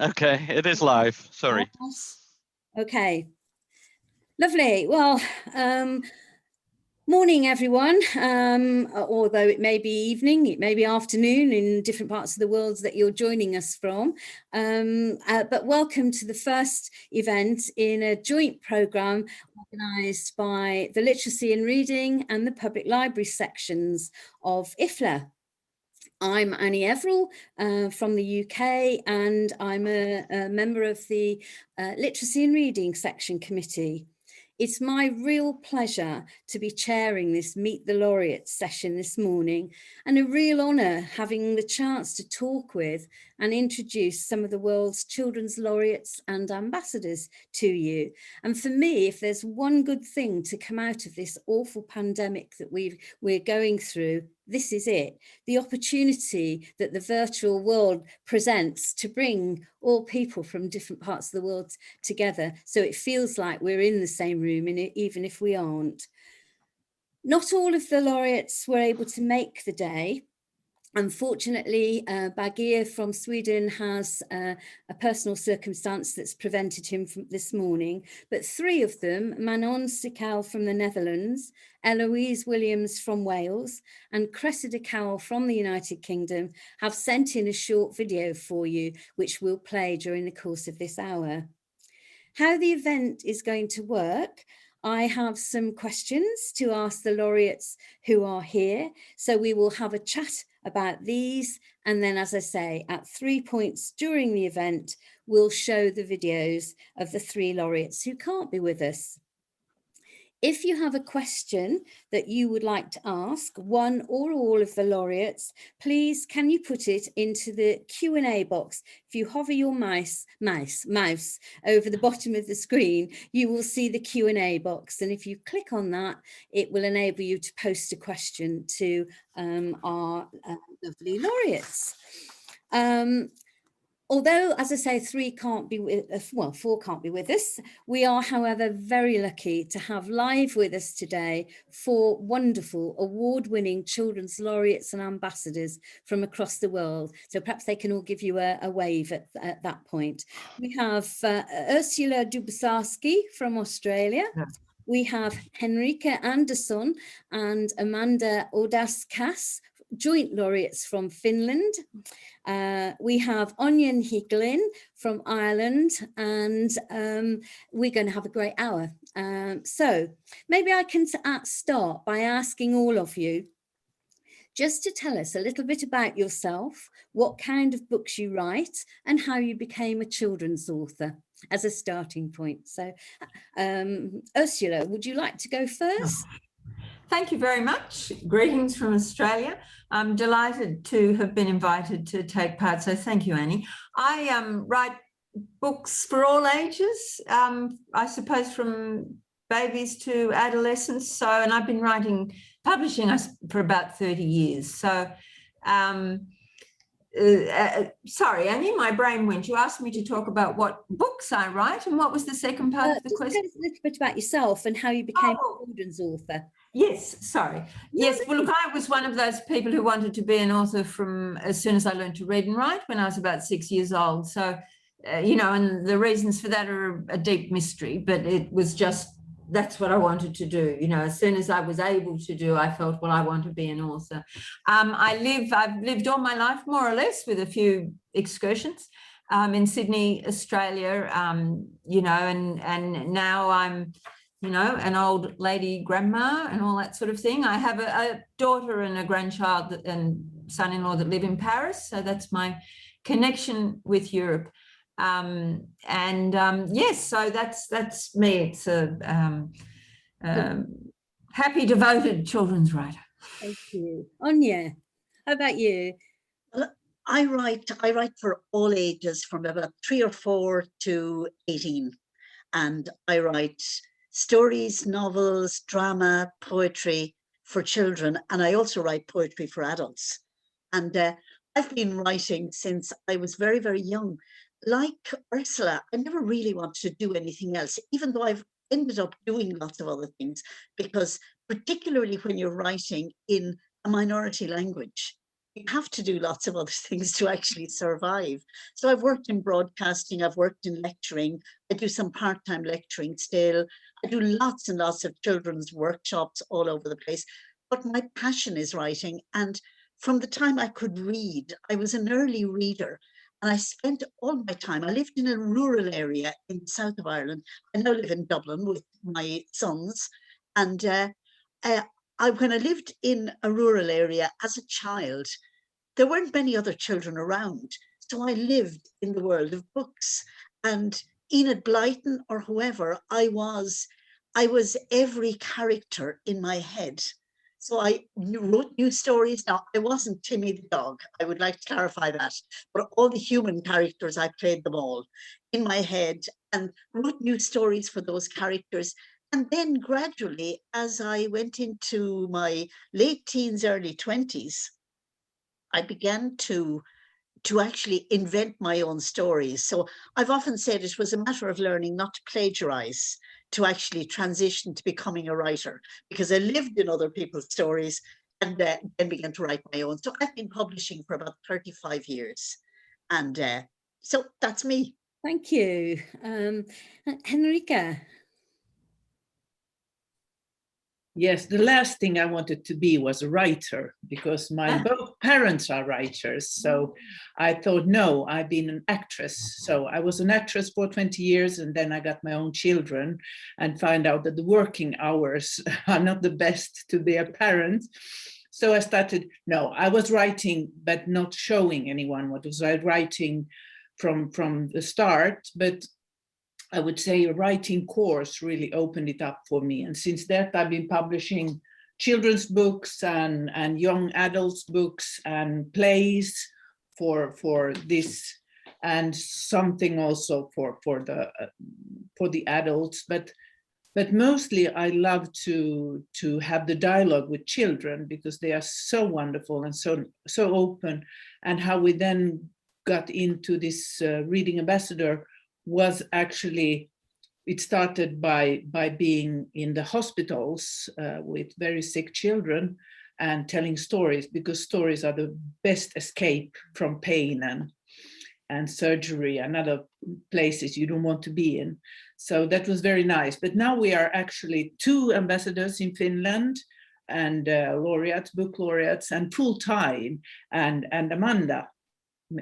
Okay, it is live. Sorry. Okay. Lovely. Well, morning, everyone. Although it may be evening, it may be afternoon in different parts of the world that you're joining us from. But welcome to the first event in a joint programme organised by the Literacy and Reading and the Public Library sections of IFLA. I'm Annie Everall from the UK, and I'm a member of the Literacy and Reading Section Committee. It's my real pleasure to be chairing this Meet the Laureates session this morning, and a real honour having the chance to talk with and introduce some of the world's children's laureates and ambassadors to you. And for me, if there's one good thing to come out of this awful pandemic that we're going through, this is it, the opportunity that the virtual world presents to bring all people from different parts of the world together. So it feels like we're in the same room, even if we aren't. Not all of the laureates were able to make the day. Unfortunately, Bagir from Sweden has a personal circumstance that's prevented him from this morning, but three of them, Manon Sikal from the Netherlands, Eloise Williams from Wales, and Cressida Cowell from the United Kingdom, have sent in a short video for you, which we'll play during the course of this hour. How the event is going to work: I have some questions to ask the laureates who are here, so we will have a chat about these, and then, as I say, at 3 points during the event, we'll show the videos of the three laureates who can't be with us. If you have a question that you would like to ask one or all of the laureates, please can you put it into the Q&A box. If you hover your mouse over the bottom of the screen, you will see the Q&A box. And if you click on that, it will enable you to post a question to our lovely laureates. Although, as I say, four can't be with us, we are, however, very lucky to have live with us today four wonderful award-winning children's laureates and ambassadors from across the world. So perhaps they can all give you a wave at that point. We have Ursula Dubosarski from Australia. Yeah. We have Henrika Andersson and Amanda Odaskas, joint laureates from Finland. We have Onion Higlin from Ireland, and we're going to have a great hour. So maybe I can start by asking all of you just to tell us a little bit about yourself, what kind of books you write, and how you became a children's author as a starting point. So Ursula, would you like to go first? Thank you very much. Greetings from Australia. I'm delighted to have been invited to take part, so thank you, Annie. I write books for all ages, I suppose from babies to adolescents. So, and I've been publishing for about 30 years. So, sorry, Annie, my brain went. You asked me to talk about what books I write, and what was the second part of the question? Just a little bit about yourself and how you became a children's author. Yes, sorry. Yes, well, look, I was one of those people who wanted to be an author from as soon as I learned to read and write when I was about 6 years old. So, you know, and the reasons for that are a deep mystery, but it was just, that's what I wanted to do. You know, as soon as I was able to do, I felt, well, I want to be an author. I've lived all my life, more or less, with a few excursions in Sydney, Australia, you know, and now I'm, you know, an old lady grandma and all that sort of thing. I have a daughter and a grandchild and son-in-law that live in Paris. So that's my connection with Europe. Yes, so that's me. It's a happy, devoted children's writer. Thank you. Anya, how about you? Well, I write for all ages from about 3 or 4 to 18. And I write stories, novels, drama, poetry for children. And I also write poetry for adults. And I've been writing since I was very, very young. Like Ursula, I never really wanted to do anything else, even though I've ended up doing lots of other things, because particularly when you're writing in a minority language, you have to do lots of other things to actually survive. So I've worked in broadcasting, I've worked in lecturing, I do some part-time lecturing still. I do lots and lots of children's workshops all over the place. But my passion is writing. And from the time I could read, I was an early reader. And I spent all my time, I lived in a rural area in the south of Ireland. I now live in Dublin with my sons. And when I lived in a rural area as a child, there weren't many other children around. So I lived in the world of books. And Enid Blyton or whoever, I was every character in my head. So I wrote new stories. Now, I wasn't Timmy the dog. I would like to clarify that. But all the human characters, I played them all in my head and wrote new stories for those characters. And then gradually, as I went into my late teens, early 20s, I began to actually invent my own stories. So I've often said it was a matter of learning not to plagiarize, to actually transition to becoming a writer, because I lived in other people's stories and then began to write my own. So I've been publishing for about 35 years. And so that's me. Thank you. Henrika. Yes, the last thing I wanted to be was a writer, because my both parents are writers. So I thought, no, I've been an actress. So I was an actress for 20 years, and then I got my own children and find out that the working hours are not the best to be a parent. So I started, no, I was writing, but not showing anyone what was I writing from the start. But I would say a writing course really opened it up for me. And since that, I've been publishing children's books and young adults books and plays for this, and something also for the adults. But mostly I love to have the dialogue with children, because they are so wonderful and so open. And how we then got into this reading ambassador was actually, it started by being in the hospitals with very sick children and telling stories, because stories are the best escape from pain and surgery and other places you don't want to be in. So that was very nice. But now we are actually 2 ambassadors in Finland, and laureates, book laureates, and full-time. And Amanda,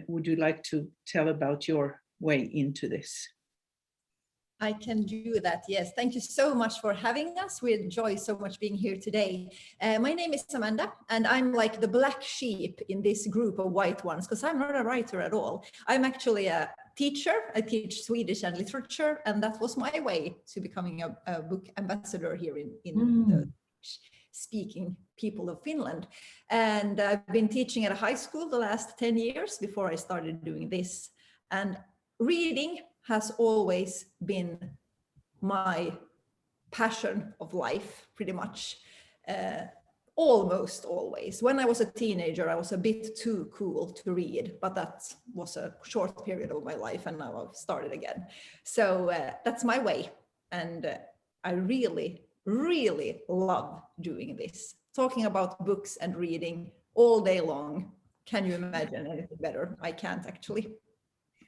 would you like to tell about your way into this? I can do that, yes. Thank you so much for having us. We enjoy so much being here today. My name is Amanda, and I'm like the black sheep in this group of white ones, because I'm not a writer at all. I'm actually a teacher. I teach Swedish and literature, and that was my way to becoming a book ambassador here in the speaking people of Finland. And I've been teaching at a high school the last 10 years before I started doing this. And reading has always been my passion of life, pretty much. Almost always. When I was a teenager, I was a bit too cool to read, but that was a short period of my life, and now I've started again. So that's my way. And I really, really love doing this. Talking about books and reading all day long. Can you imagine anything better? I can't actually.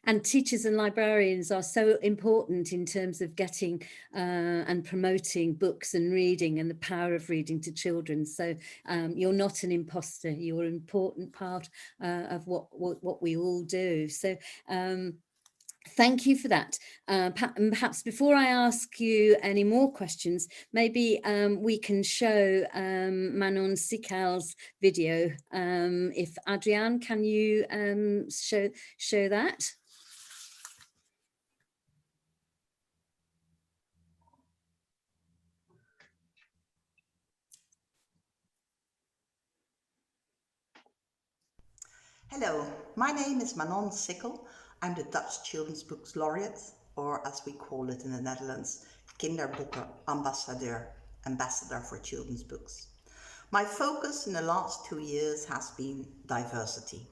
And teachers and librarians are so important in terms of getting and promoting books and reading and the power of reading to children. So you're not an imposter. You're an important part of what we all do. So thank you for that. Perhaps before I ask you any more questions, maybe we can show Manon Sikal's video. If Adrian, can you show that? Hello, my name is Manon Sikkel. I'm the Dutch Children's Books Laureate, or as we call it in the Netherlands, Kinderboeken Ambassador for Children's Books. My focus in the last 2 years has been diversity.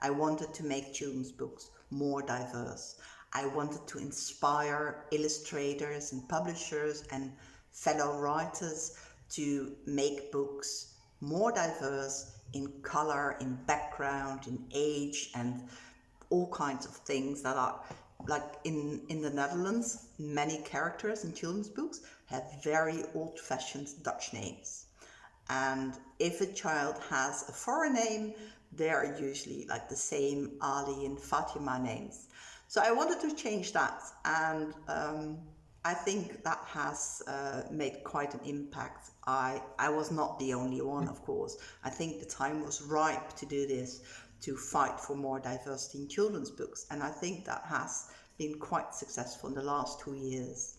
I wanted to make children's books more diverse. I wanted to inspire illustrators and publishers and fellow writers to make books more diverse in color, in background, in age, and all kinds of things that are, like in the Netherlands, many characters in children's books have very old-fashioned Dutch names. And if a child has a foreign name, they are usually like the same Ali and Fatima names. So I wanted to change that, and I think that has made quite an impact. I was not the only one, of course. I think the time was ripe to do this, to fight for more diversity in children's books, and I think that has been quite successful in the last 2 years.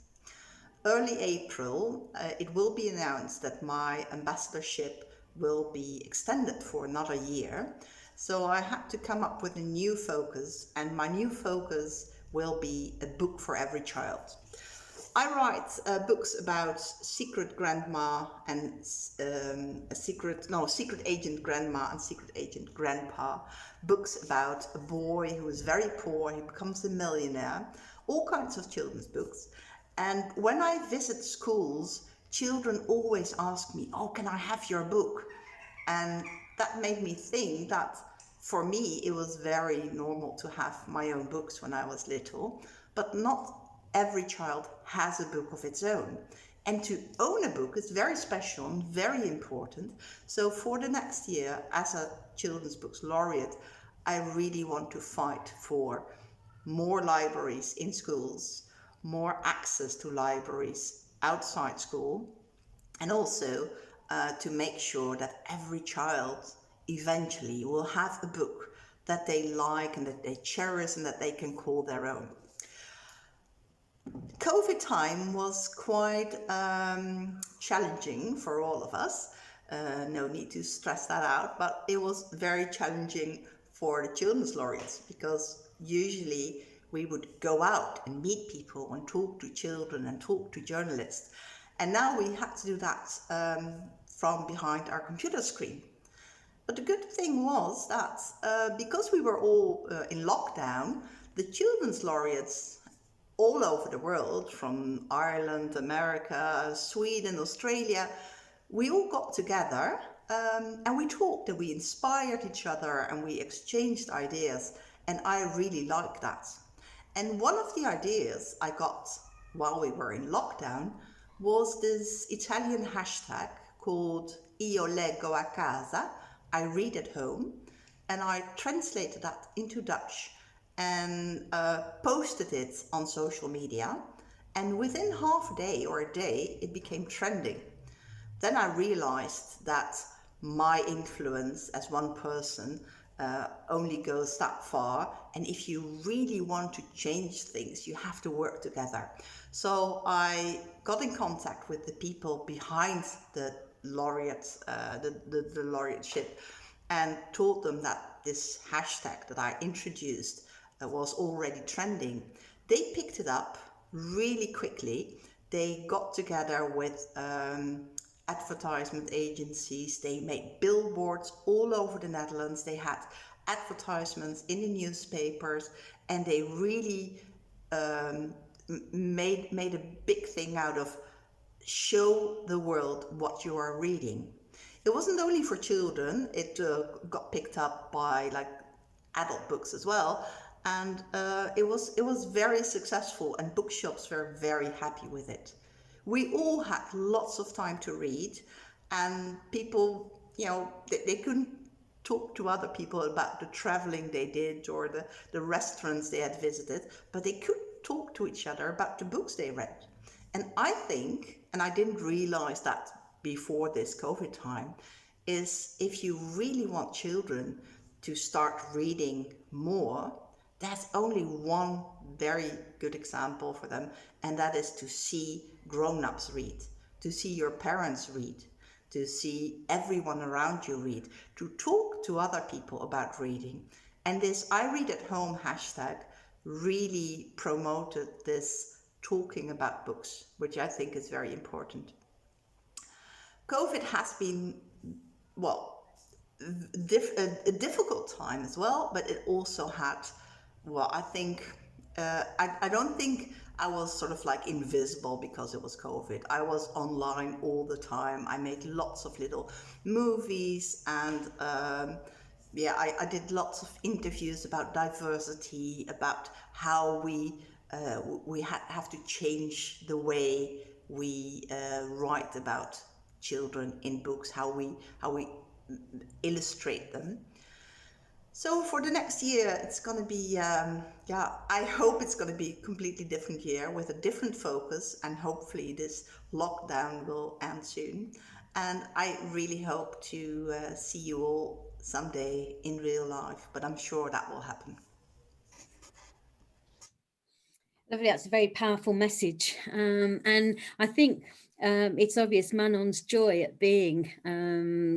Early April, it will be announced that my ambassadorship will be extended for another year. So I had to come up with a new focus, and my new focus will be a book for every child. I write books about secret grandma and secret agent grandma and secret agent grandpa. Books about a boy who is very poor, he becomes a millionaire, all kinds of children's books. And when I visit schools, children always ask me, oh, can I have your book? And that made me think that for me, it was very normal to have my own books when I was little, but not every child has a book of its own. And to own a book is very special and very important. So for the next year, as a Children's Books Laureate, I really want to fight for more libraries in schools, more access to libraries outside school, and also to make sure that every child eventually will have a book that they like and that they cherish and that they can call their own. COVID time was quite challenging for all of us. No need to stress that out, but it was very challenging for the Children's Laureates, because usually we would go out and meet people and talk to children and talk to journalists. And now we had to do that from behind our computer screen. But the good thing was that because we were all in lockdown, the Children's Laureates all over the world, from Ireland, America, Sweden, Australia, we all got together and we talked and we inspired each other and we exchanged ideas. And I really liked that. And one of the ideas I got while we were in lockdown was this Italian hashtag called Io leggo a casa, I read at home, and I translated that into Dutch and posted it on social media, and within half a day or a day it became trending. Then I realized that my influence as one person only goes that far, and if you really want to change things, you have to work together. So I got in contact with the people behind the Laureate, the Laureateship, and told them that this hashtag that I introduced was already trending. They picked it up really quickly. They got together with advertisement agencies. They made billboards all over the Netherlands. They had advertisements in the newspapers, and they really made a big thing out of show the world what you are reading. It wasn't only for children, it got picked up by like adult books as well, and it was very successful, and bookshops were very happy with it. We all had lots of time to read, and people, you know, they couldn't talk to other people about the traveling they did or the restaurants they had visited, but they could talk to each other about the books they read. And I think, and I didn't realize that before this COVID time, is if you really want children to start reading more, there's only one very good example for them, and that is to see grown-ups read, to see your parents read, to see everyone around you read, to talk to other people about reading. And this I Read at Home hashtag really promoted this talking about books, which I think is very important. COVID has been, well, a difficult time as well, but it also had, well, I think I don't think I was sort of like invisible because it was COVID. I was online all the time. I made lots of little movies, and yeah, I did lots of interviews about diversity, about how we have to change the way we write about children in books, how we illustrate them. So for the next year, it's going to be, yeah, I hope it's going to be a completely different year with a different focus, and hopefully this lockdown will end soon. And I really hope to see you all someday in real life, but I'm sure that will happen. Lovely, that's a very powerful message. And I think it's obvious Manon's joy at being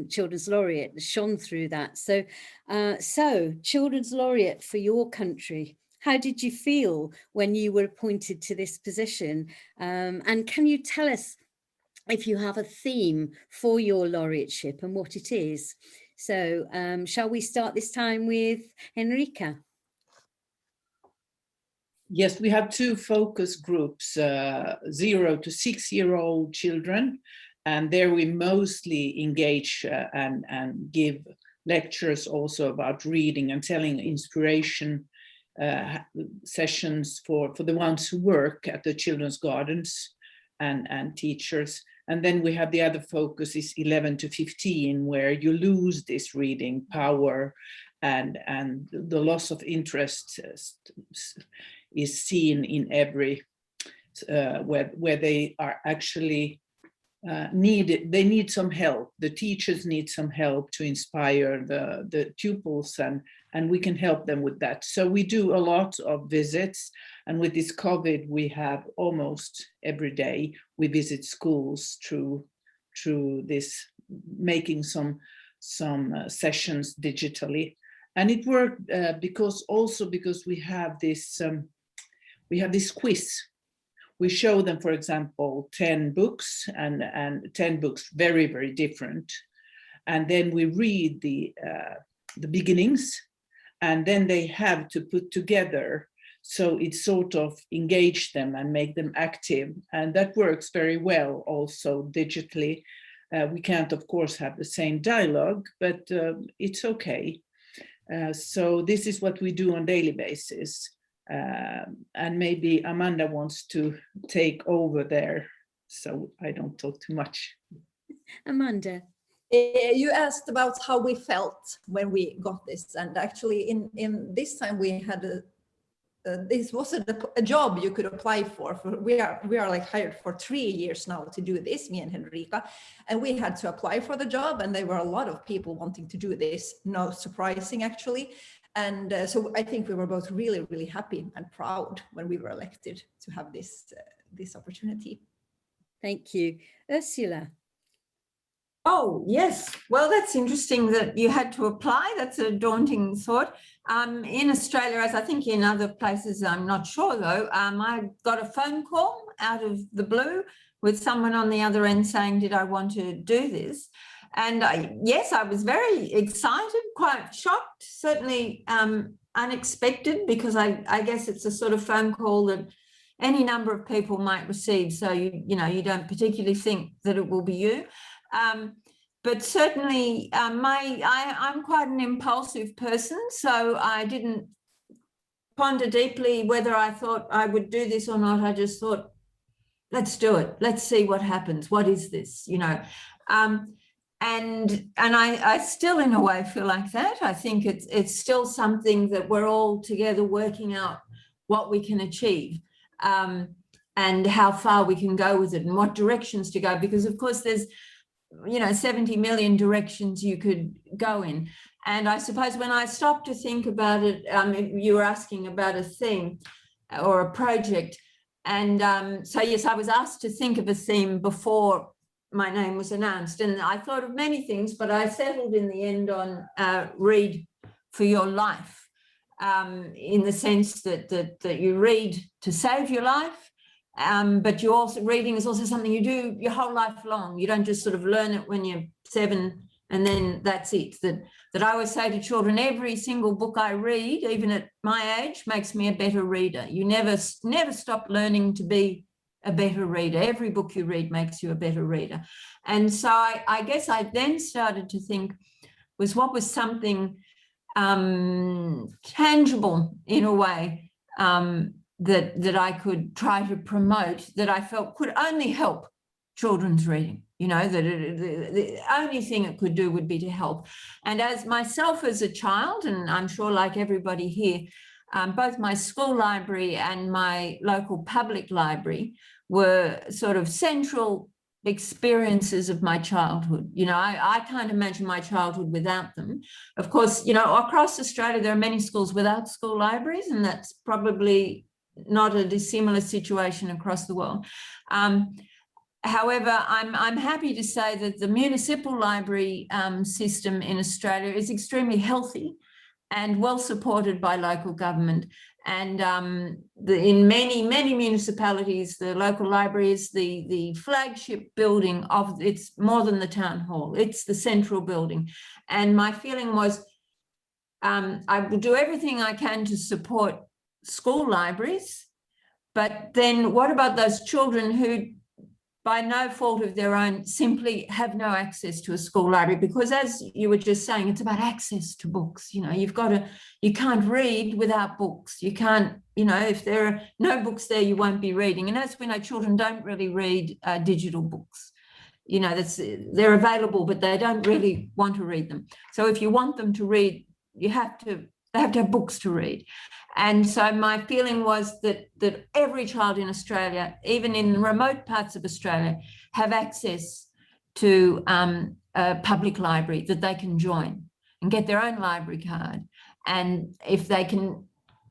Children's Laureate shone through that. So, Children's Laureate for your country, how did you feel when you were appointed to this position? And can you tell us if you have a theme for your laureateship and what it is? So shall we start this time with Henrika? Yes, we have two focus groups, 0 to 6-year-old children, and there we mostly engage and give lectures also about reading and telling inspiration sessions for the ones who work at the children's gardens and teachers. And then we have the other focus is 11 to 15, where you lose this reading power and the loss of interest is seen in every, where they are actually needed, they need some help. The teachers need some help to inspire the pupils, and we can help them with that. So we do a lot of visits, and with this COVID, we have almost every day, we visit schools through this, making some sessions digitally. And it worked because we have this quiz. We show them, for example, 10 books and 10 books very, very different. And then we read the beginnings, and then they have to put together. So it sort of engage them and make them active. And that works very well also digitally. We can't, of course, have the same dialogue, but it's okay. So this is what we do on a daily basis. And maybe Amanda wants to take over there, so I don't talk too much. Amanda. You asked about how we felt when we got this, and actually in this time we had this wasn't a job you could apply for. We are like hired for 3 years now to do this, me and Henrika, and we had to apply for the job, and there were a lot of people wanting to do this, no surprising actually. And so I think we were both really, really happy and proud when we were elected to have this opportunity. Thank you. Ursula. Oh, yes. Well, that's interesting that you had to apply. That's a daunting thought. In Australia, as I think in other places, I'm not sure though, I got a phone call out of the blue with someone on the other end saying, did I want to do this? And yes, I was very excited, quite shocked, certainly unexpected, because I guess it's a sort of phone call that any number of people might receive. So, you don't particularly think that it will be you. But certainly I'm quite an impulsive person, so I didn't ponder deeply whether I thought I would do this or not. I just thought, let's do it. Let's see what happens. What is this, And I still in a way feel like that. I think it's still something that we're all together working out what we can achieve and how far we can go with it and what directions to go, because of course there's 70 million directions you could go in. And I suppose when I stopped to think about it, you were asking about a theme or a project. And so yes, I was asked to think of a theme before my name was announced, and I thought of many things, but I settled in the end on read for your life, in the sense that you read to save your life, but reading is also something you do your whole life long. You don't just sort of learn it when you're 7 and then that's it. That I always say to children, every single book I read, even at my age, makes me a better reader. You never stop learning to be a better reader. Every book you read makes you a better reader. And so I guess I then started to think, what was something tangible in a way that I could try to promote, that I felt could only help children's reading. You know, that the only thing it could do would be to help. And as myself as a child, and I'm sure like everybody here, both my school library and my local public library were sort of central experiences of my childhood. You know, I can't imagine my childhood without them. Of course, you know, across Australia, there are many schools without school libraries, and that's probably not a dissimilar situation across the world. However, I'm happy to say that the municipal library system in Australia is extremely healthy and well supported by local government. And in many municipalities, the local library is the flagship building of, it's more than the town hall, it's the central building. And my feeling was I will do everything I can to support school libraries, but then what about those children who, by no fault of their own, simply have no access to a school library? Because as you were just saying, it's about access to books. You know, you can't read without books. You can't, you know, if there are no books there, you won't be reading. And as we know, children don't really read digital books. You know, they're available, but they don't really want to read them. So if you want them to read, they have to have books to read. And so my feeling was that every child in Australia, even in remote parts of Australia, have access to a public library that they can join and get their own library card. And if they can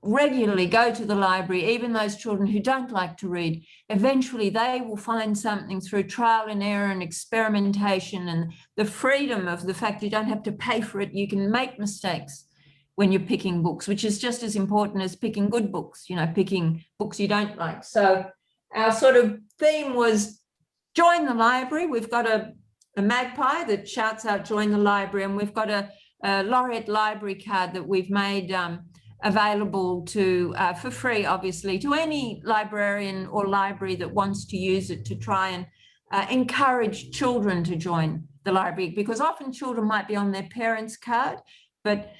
regularly go to the library, even those children who don't like to read, eventually they will find something through trial and error and experimentation and the freedom of the fact you don't have to pay for it. You can make mistakes when you're picking books, which is just as important as picking good books, you know, picking books you don't like. So our sort of theme was join the library. We've got a magpie that shouts out, join the library. And we've got a Laureate library card that we've made available to for free, obviously, to any librarian or library that wants to use it to try and encourage children to join the library, because often children might be on their parents' card, but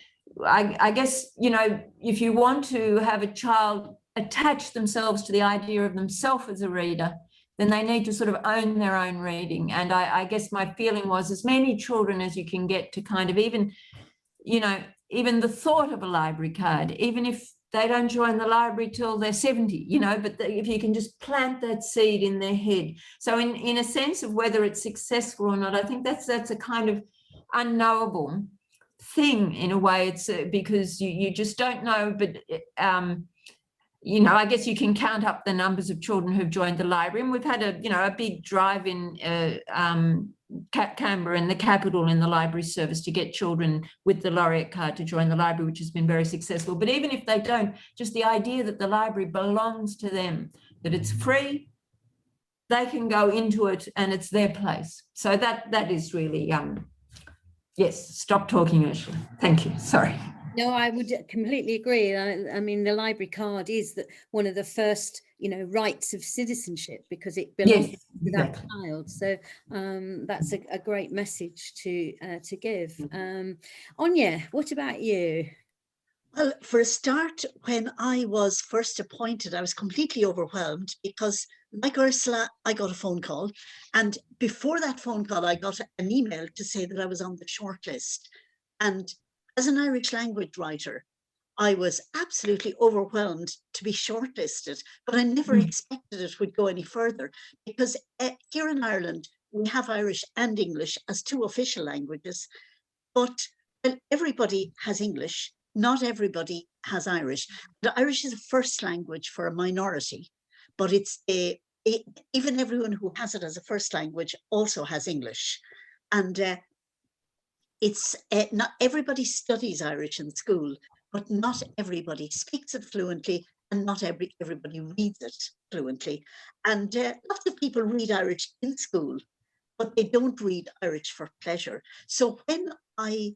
I guess, you know, if you want to have a child attach themselves to the idea of themselves as a reader, then they need to sort of own their own reading. And I guess my feeling was as many children as you can get to kind of even, you know, even the thought of a library card, even if they don't join the library till they're 70, you know, but if you can just plant that seed in their head. So in a sense of whether it's successful or not, I think that's a kind of unknowable thing in a way. It's because you just don't know, but you know, I guess you can count up the numbers of children who've joined the library, and we've had a big drive in Canberra, in the capital, in the library service to get children with the Laureate card to join the library, which has been very successful. But even if they don't, just the idea that the library belongs to them, that it's free, they can go into it and it's their place. So that is really yes, stop talking, Ursula. Thank you. Sorry. No, I would completely agree. I mean, the library card is one of the first, you know, rights of citizenship, because it belongs to that child. So that's a great message to give. Anya, what about you? Well, for a start, when I was first appointed, I was completely overwhelmed because, like Ursula, I got a phone call. And before that phone call, I got an email to say that I was on the shortlist. And as an Irish language writer, I was absolutely overwhelmed to be shortlisted, but I never expected it would go any further, because here in Ireland, we have Irish and English as two official languages, but everybody has English. Not everybody has Irish. The Irish is a first language for a minority, but even everyone who has it as a first language also has English. And it's not everybody studies Irish in school, but not everybody speaks it fluently, and not everybody reads it fluently. And lots of people read Irish in school, but they don't read Irish for pleasure. So when I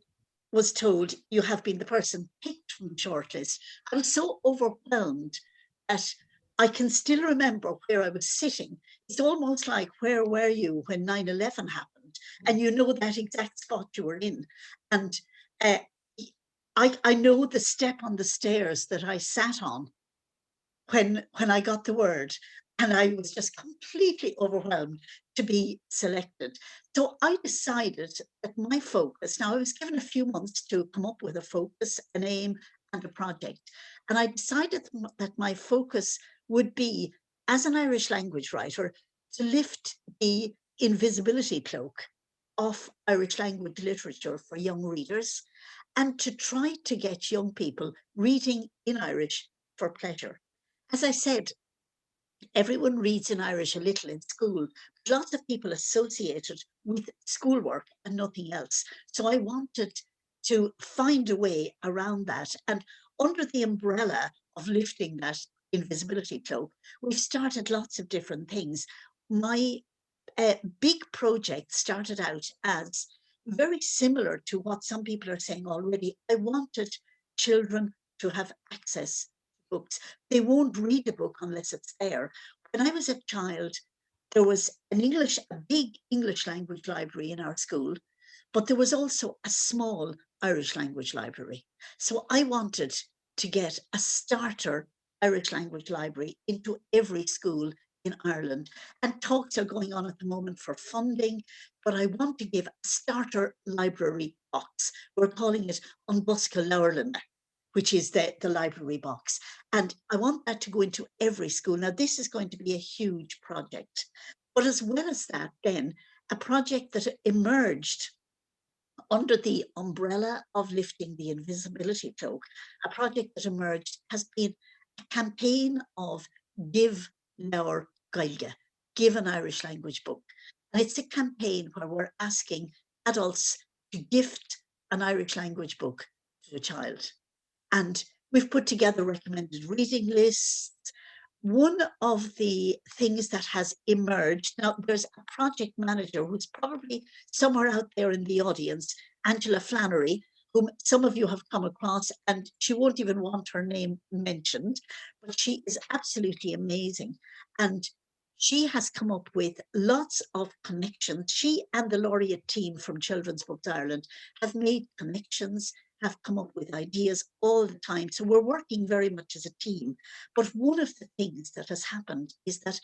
was told you have been the person picked from the shortlist, I was so overwhelmed that I can still remember where I was sitting. It's almost like, where were you when 9/11 happened? And you know that exact spot you were in. And I know the step on the stairs that I sat on when I got the word, and I was just completely overwhelmed to be selected. So I decided that my focus, now I was given a few months to come up with a focus, an aim, and a project. And I decided that my focus would be, as an Irish language writer, to lift the invisibility cloak of Irish language literature for young readers, and to try to get young people reading in Irish for pleasure. As I said, everyone reads in Irish a little in school, but lots of people associate it with schoolwork and nothing else. So I wanted to find a way around that. And under the umbrella of lifting that invisibility cloak, we've started lots of different things. My big project started out as very similar to what some people are saying already. I wanted children to have access to books. They won't read a book unless it's there. When I was a child, there was a big English language library in our school, but there was also a small Irish language library. So I wanted to get a starter Irish language library into every school in Ireland. And talks are going on at the moment for funding, but I want to give a starter library box. We're calling it An Buska Laureate, which is the library box. And I want that to go into every school. Now, this is going to be a huge project. But as well as that, then, a project that emerged under the umbrella of lifting the invisibility cloak, a project that emerged has been a campaign of Give Leabhar Gaeilge, give an Irish language book. And it's a campaign where we're asking adults to gift an Irish language book to a child. And we've put together recommended reading lists. One of the things that has emerged, now there's a project manager who's probably somewhere out there in the audience, Angela Flannery, whom some of you have come across, and she won't even want her name mentioned, but she is absolutely amazing. And she has come up with lots of connections. She and the Laureate team from Children's Books Ireland have made connections, have come up with ideas all the time. So we're working very much as a team. But one of the things that has happened is that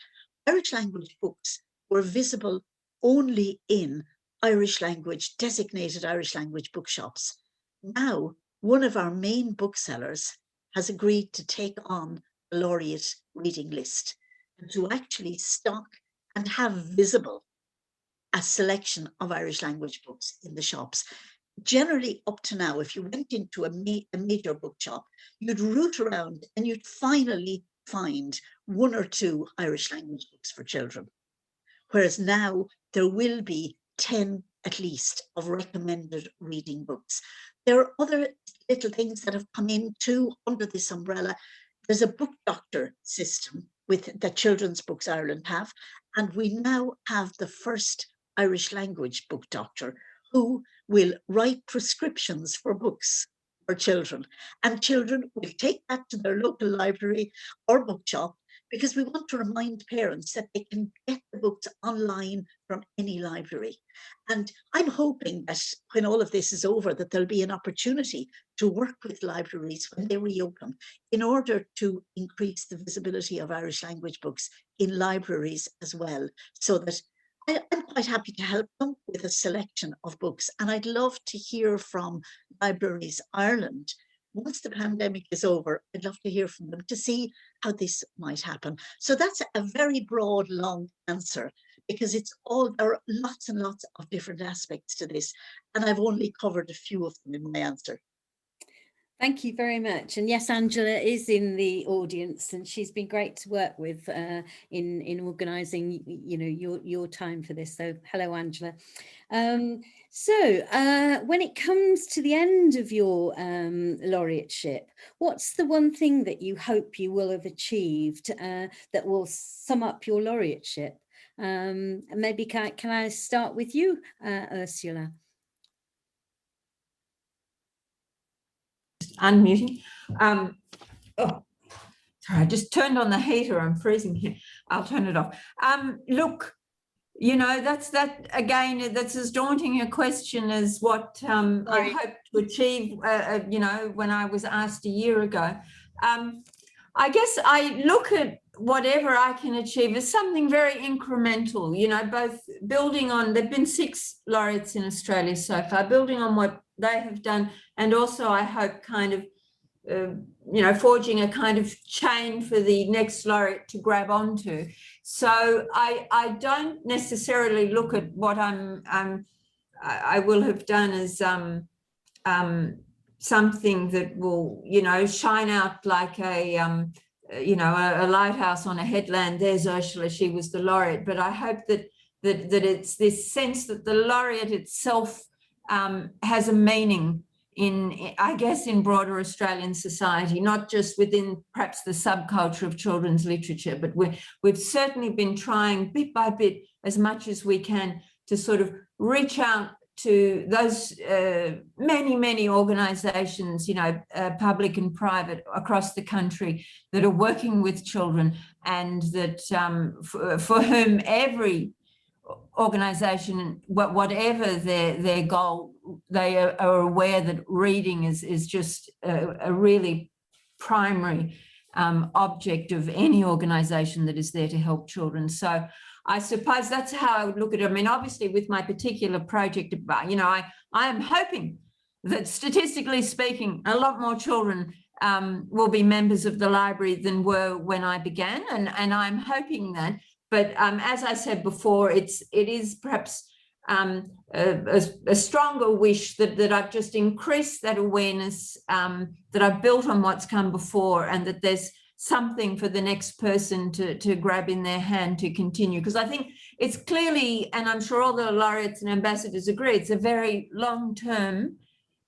Irish language books were visible only in Irish language, designated Irish language bookshops. Now, one of our main booksellers has agreed to take on the Laureate reading list and to actually stock and have visible a selection of Irish language books in the shops. Generally, up to now, if you went into a major bookshop, you'd root around and you'd finally find one or two Irish language books for children. Whereas now there will be 10 at least of recommended reading books. There are other little things that have come in too under this umbrella. There's a book doctor system that Children's Books Ireland have, and we now have the first Irish language book doctor who will write prescriptions for books for children, and children will take that to their local library or bookshop, because we want to remind parents that they can get the books online from any library. And I'm hoping that when all of this is over, that there'll be an opportunity to work with libraries when they reopen in order to increase the visibility of Irish language books in libraries as well, so that I'm quite happy to help them with a selection of books. And I'd love to hear from Libraries Ireland. Once the pandemic is over, I'd love to hear from them to see how this might happen. So that's a very broad, long answer, because there are lots and lots of different aspects to this. And I've only covered a few of them in my answer. Thank you very much. And yes, Angela is in the audience, and she's been great to work with in organising, you know, your time for this. So hello, Angela. So when it comes to the end of your laureateship, what's the one thing that you hope you will have achieved that will sum up your laureateship? And maybe can I start with you, Ursula? Unmuting. Oh, sorry, I just turned on the heater. I'm freezing here. I'll turn it off. Look, you know, that's as daunting a question as what I hoped to achieve, you know, when I was asked a year ago. I guess I look at whatever I can achieve as something very incremental, you know, both building on, there've been 6 laureates in Australia so far, building on what they have done, and also I hope kind of, you know, forging a kind of chain for the next laureate to grab onto. So I don't necessarily look at what I will have done as something that will, you know, shine out like a you know, a lighthouse on a headland. There's Ursula, she was the laureate. But I hope that it's this sense that the laureate itself has a meaning in, I guess, in broader Australian society, not just within perhaps the subculture of children's literature, but we've certainly been trying bit by bit, as much as we can, to sort of reach out to those many organisations, you know, public and private across the country that are working with children, and that for whom every organisation, whatever their goal, they are aware that reading is just a really primary object of any organisation that is there to help children. So I suppose that's how I would look at it. I mean, obviously with my particular project, you know, I am hoping that, statistically speaking, a lot more children will be members of the library than were when I began, and I'm hoping that. But as I said before, it is perhaps a stronger wish that I've just increased that awareness, that I've built on what's come before, and that there's something for the next person to grab in their hand to continue. Because I think it's clearly, and I'm sure all the laureates and ambassadors agree, it's a very long-term,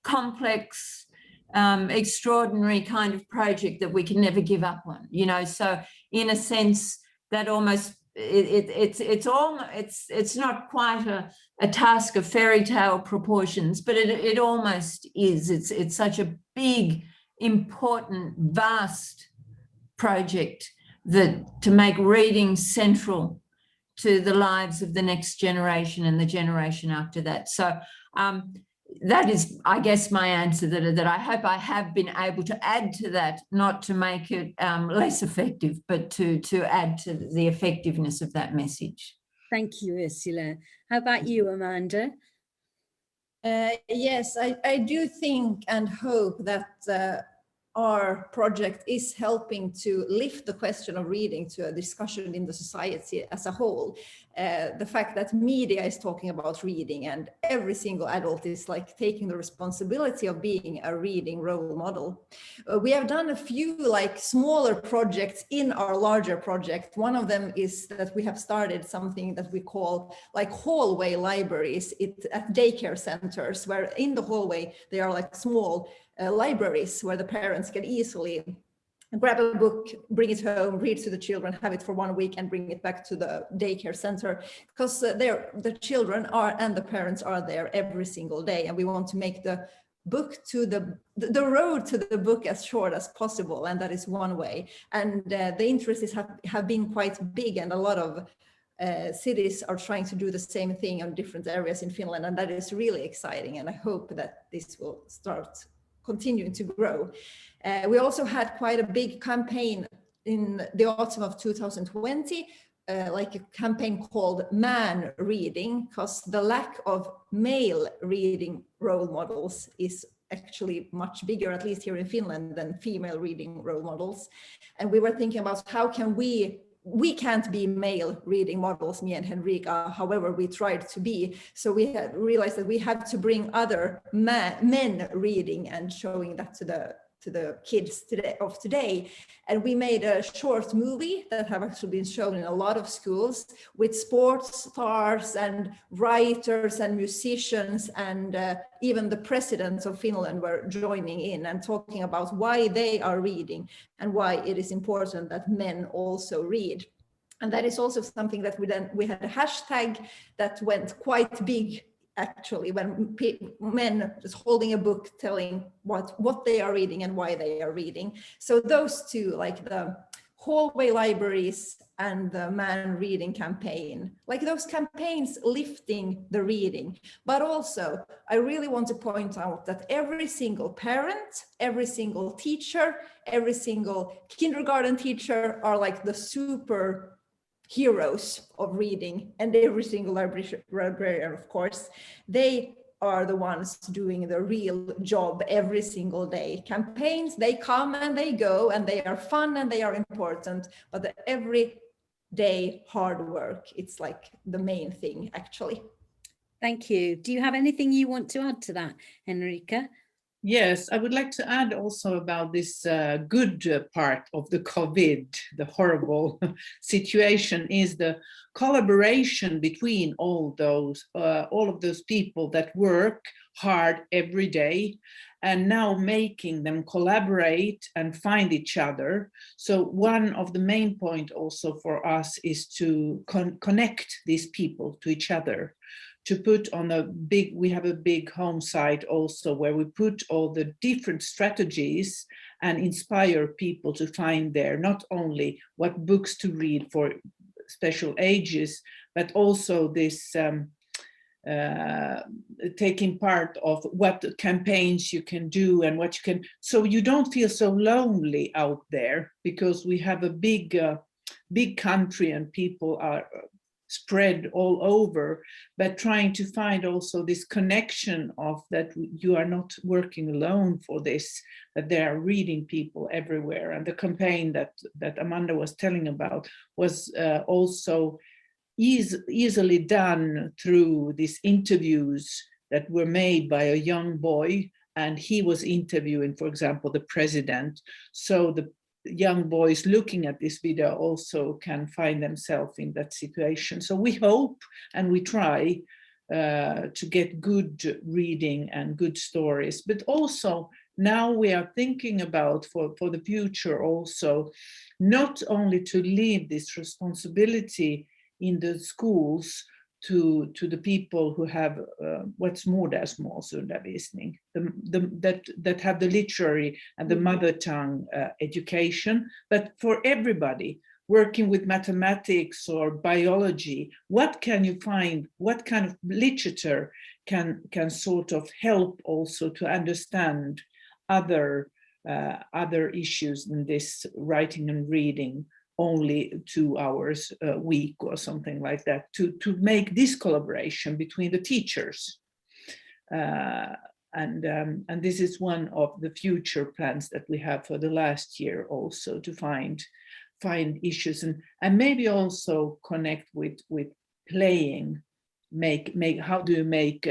complex, extraordinary kind of project that we can never give up on, you know. So in a sense, that almost it's not quite a task of fairy tale proportions, but it almost is. It's such a big, important, vast project that to make reading central to the lives of the next generation and the generation after that. So that is, I guess, my answer, that I hope I have been able to add to that, not to make it less effective, but to add to the effectiveness of that message. Thank you, Ursula. How about you, Amanda? Yes, I do think and hope that our project is helping to lift the question of reading to a discussion in the society as a whole. The fact that media is talking about reading, and every single adult is like taking the responsibility of being a reading role model. We have done a few like smaller projects in our larger project. One of them is that we have started something that we call like hallway libraries at daycare centers, where in the hallway they are like small libraries where the parents can easily grab a book, bring it home, read to the children, have it for 1 week, and bring it back to the daycare center, because the children are and the parents are there every single day, and we want to make the book to the road to the book as short as possible, and that is one way. And the interests have been quite big, and a lot of cities are trying to do the same thing in different areas in Finland, and that is really exciting, and I hope that this will start continuing to grow. We also had quite a big campaign in the autumn of 2020, like a campaign called Man Reading, because the lack of male reading role models is actually much bigger, at least here in Finland, than female reading role models. And we were thinking about how can we can't be male reading models, me and Henrika, however we tried to be. So we had realized that we had to bring other men reading and showing that to the to the kids today. And we made a short movie that have actually been shown in a lot of schools with sports stars and writers and musicians, and even the presidents of Finland were joining in and talking about why they are reading and why it is important that men also read. And that is also something that we had a hashtag that went quite big, actually, when men just holding a book telling what they are reading and why they are reading. So those two, like the hallway libraries and the man reading campaign, like those campaigns lifting the reading. But also, I really want to point out that every single parent, every single teacher, every single kindergarten teacher are like the super heroes of reading, and every single librarian, of course, they are the ones doing the real job every single day. Campaigns, they come and they go, and they are fun and they are important, but the everyday hard work, it's like the main thing, actually. Thank you. Do you have anything you want to add to that, Henrika? Yes, I would like to add also about this good part of the COVID, the horrible situation, is the collaboration between all of those people that work hard every day, and now making them collaborate and find each other. So one of the main point also for us is to connect these people to each other. To put on we have a big home site also where we put all the different strategies and inspire people to find there, not only what books to read for special ages, but also this taking part of what campaigns you can do and what you can, so you don't feel so lonely out there, because we have a big country and people are spread all over, but trying to find also this connection of that you are not working alone for this, that there are reading people everywhere. And the campaign that Amanda was telling about was also easily done through these interviews that were made by a young boy, and he was interviewing, for example, the president. So the young boys looking at this video also can find themselves in that situation. So we hope and we try to get good reading and good stories, but also now we are thinking about for the future also, not only to leave this responsibility in the schools to the people who have what's modersmålsundervisning, that have the literary and the mother tongue education, but for everybody working with mathematics or biology, what can you find, what kind of literature can sort of help also to understand other issues than this writing and reading only 2 hours a week or something like that, to make this collaboration between the teachers. And this is one of the future plans that we have for the last year also, to find issues and maybe also connect with playing, how do you make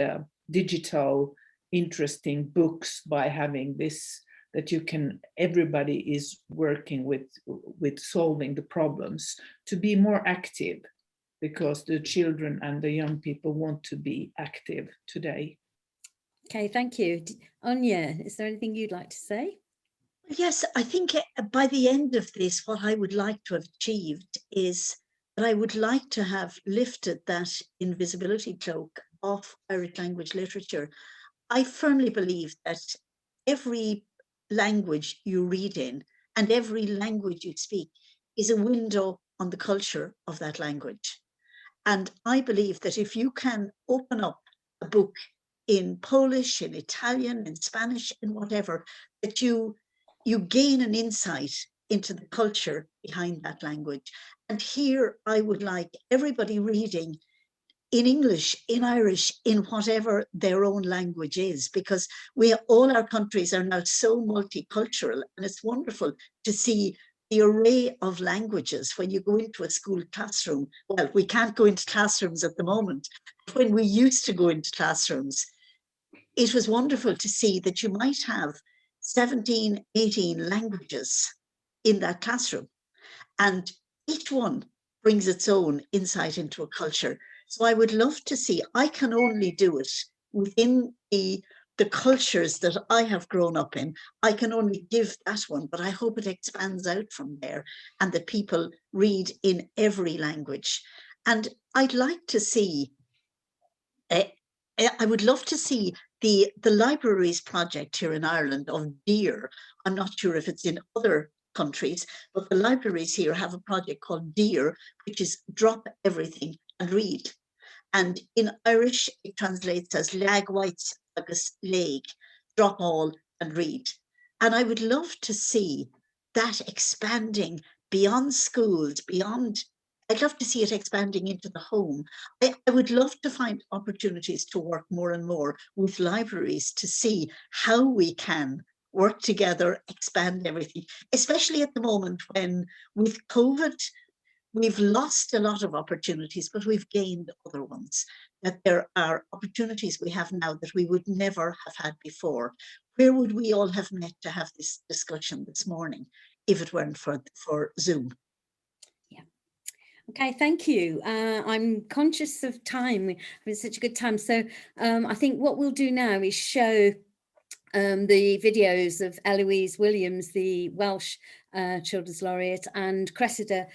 digital interesting books by having this, that you can, everybody is working with solving the problems, to be more active, because the children and the young people want to be active today. Okay, thank you. Anya, is there anything you'd like to say? Yes, I think by the end of this, what I would like to have achieved is that I would like to have lifted that invisibility cloak off Irish language literature. I firmly believe that every language you read in and every language you speak is a window on the culture of that language. And I believe that if you can open up a book in Polish, in Italian, in Spanish, in whatever, that you gain an insight into the culture behind that language. And here I would like everybody reading in English, in Irish, in whatever their own language is, because all our countries are now so multicultural, and it's wonderful to see the array of languages when you go into a school classroom. Well, we can't go into classrooms at the moment, but when we used to go into classrooms, it was wonderful to see that you might have 17, 18 languages in that classroom. And each one brings its own insight into a culture. So I would love to see, I can only do it within the cultures that I have grown up in. I can only give that one, but I hope it expands out from there and that people read in every language. And I'd like to see, I would love to see the libraries project here in Ireland of DEAR. I'm not sure if it's in other countries, but the libraries here have a project called DEAR, which is drop everything and read. And in Irish, it translates as Lag Whites agus Leg, drop all and read. And I would love to see that expanding beyond schools, I'd love to see it expanding into the home. I would love to find opportunities to work more and more with libraries to see how we can work together, expand everything, especially at the moment when with COVID, we've lost a lot of opportunities, but we've gained other ones. That there are opportunities we have now that we would never have had before. Where would we all have met to have this discussion this morning if it weren't for Zoom? Okay, thank you. I'm conscious of time. We're having such a good time. So I think what we'll do now is show the videos of Eloise Williams, the Welsh Children's Laureate, and Cressida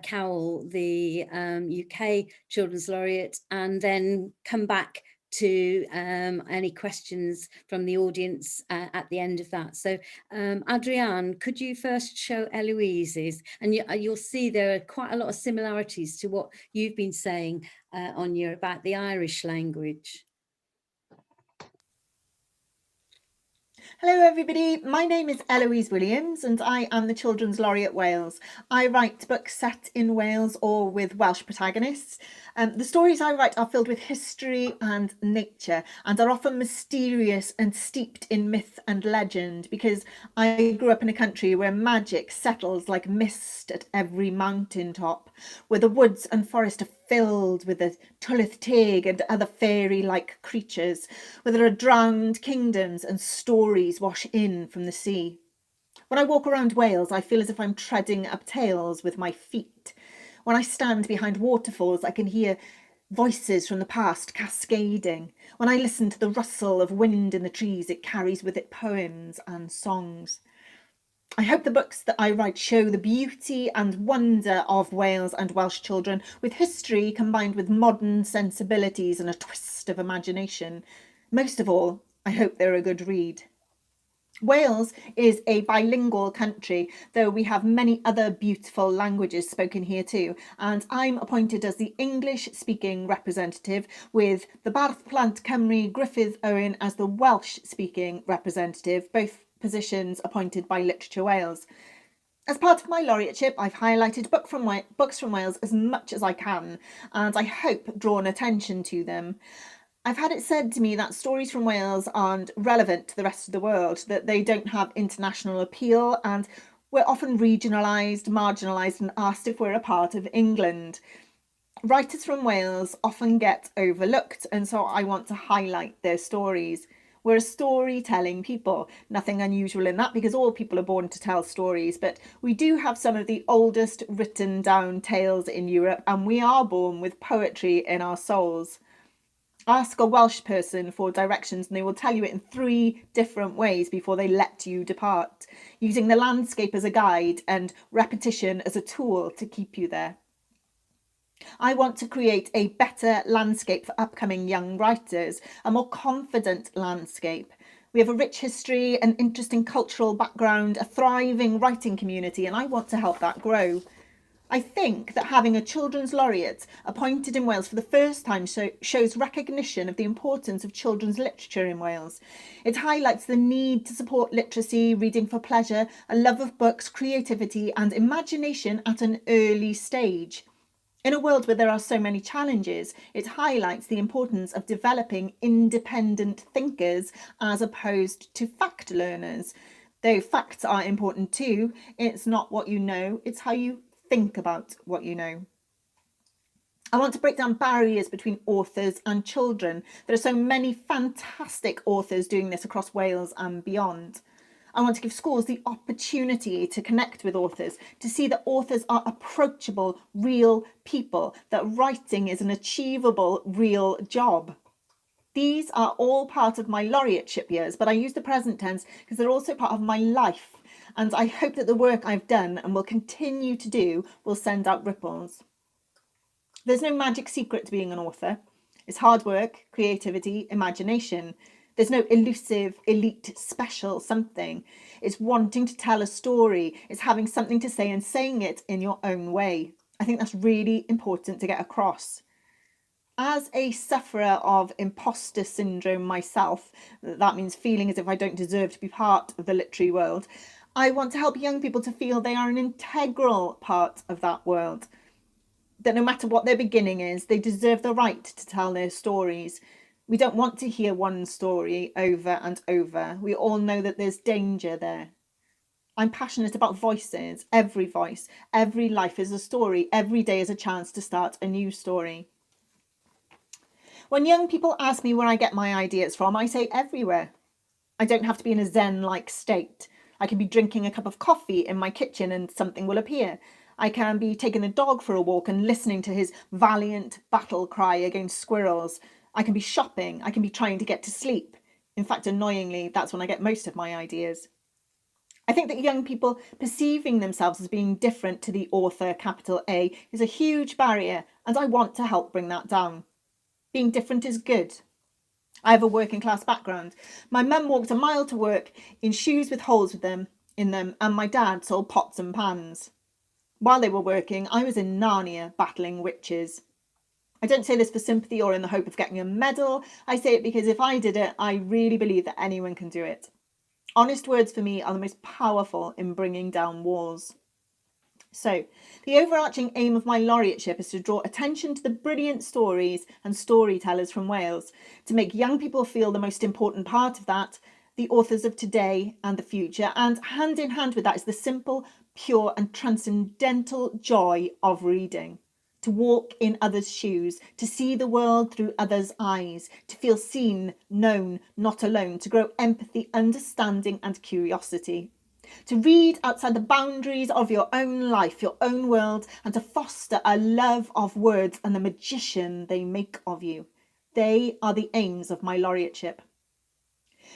Cowell, the UK Children's Laureate, and then come back to any questions from the audience at the end of that. So Adrienne, could you first show Eloise's? And you'll see there are quite a lot of similarities to what you've been saying, Anya, about the Irish language. Hello everybody, my name is Eloise Williams and I am the Children's Laureate Wales. I write books set in Wales or with Welsh protagonists. The stories I write are filled with history and nature and are often mysterious and steeped in myth and legend because I grew up in a country where magic settles like mist at every mountaintop, where the woods and forest are filled with the Tylwyth Teg and other fairy-like creatures, where there are drowned kingdoms and stories wash in from the sea. When I walk around Wales, I feel as if I'm treading up tales with my feet. When I stand behind waterfalls, I can hear voices from the past cascading. When I listen to the rustle of wind in the trees, it carries with it poems and songs. I hope the books that I write show the beauty and wonder of Wales and Welsh children, with history combined with modern sensibilities and a twist of imagination. Most of all, I hope they're a good read. Wales is a bilingual country, though we have many other beautiful languages spoken here too, and I'm appointed as the English-speaking representative, with the Barth Plant Cymru Griffith Owen as the Welsh-speaking representative, both positions appointed by Literature Wales. As part of my laureateship, I've highlighted books from Wales as much as I can, and I hope drawn attention to them. I've had it said to me that stories from Wales aren't relevant to the rest of the world, that they don't have international appeal, and we're often regionalised, marginalised, and asked if we're a part of England. Writers from Wales often get overlooked, and so I want to highlight their stories. We're a storytelling people. Nothing unusual in that because all people are born to tell stories, but we do have some of the oldest written down tales in Europe, and we are born with poetry in our souls. Ask a Welsh person for directions and they will tell you it in 3 different ways before they let you depart, using the landscape as a guide and repetition as a tool to keep you there. I want to create a better landscape for upcoming young writers, a more confident landscape. We have a rich history, an interesting cultural background, a thriving writing community, and I want to help that grow. I think that having a Children's Laureate appointed in Wales for the first time shows recognition of the importance of children's literature in Wales. It highlights the need to support literacy, reading for pleasure, a love of books, creativity and imagination at an early stage. In a world where there are so many challenges, it highlights the importance of developing independent thinkers as opposed to fact learners. Though facts are important too, it's not what you know, it's how you think about what you know. I want to break down barriers between authors and children. There are so many fantastic authors doing this across Wales and beyond. I want to give schools the opportunity to connect with authors, to see that authors are approachable, real people, that writing is an achievable, real job. These are all part of my laureateship years, but I use the present tense because they're also part of my life. And I hope that the work I've done and will continue to do will send out ripples. There's no magic secret to being an author. It's hard work, creativity, imagination. There's no elusive, elite, special something. It's wanting to tell a story. It's having something to say and saying it in your own way. I think that's really important to get across. As a sufferer of imposter syndrome myself, that means feeling as if I don't deserve to be part of the literary world, I want to help young people to feel they are an integral part of that world. That no matter what their beginning is, they deserve the right to tell their stories. We don't want to hear one story over and over. We all know that there's danger there. I'm passionate about voices. Every voice, every life is a story. Every day is a chance to start a new story. When young people ask me where I get my ideas from, I say everywhere. I don't have to be in a Zen-like state. I can be drinking a cup of coffee in my kitchen and something will appear. I can be taking the dog for a walk and listening to his valiant battle cry against squirrels. I can be shopping. I can be trying to get to sleep. In fact, annoyingly, that's when I get most of my ideas. I think that young people perceiving themselves as being different to the author, capital A, is a huge barrier, and I want to help bring that down. Being different is good. I have a working class background. My mum walked a mile to work in shoes with holes in them, and my dad sold pots and pans. While they were working, I was in Narnia battling witches. I don't say this for sympathy or in the hope of getting a medal. I say it because if I did it, I really believe that anyone can do it. Honest words for me are the most powerful in bringing down walls. So, the overarching aim of my laureateship is to draw attention to the brilliant stories and storytellers from Wales, to make young people feel the most important part of that, the authors of today and the future, and hand in hand with that is the simple, pure and transcendental joy of reading. To walk in others' shoes, to see the world through others' eyes, to feel seen, known, not alone, to grow empathy, understanding and curiosity. To read outside the boundaries of your own life, your own world, and to foster a love of words and the magician they make of you. They are the aims of my laureateship.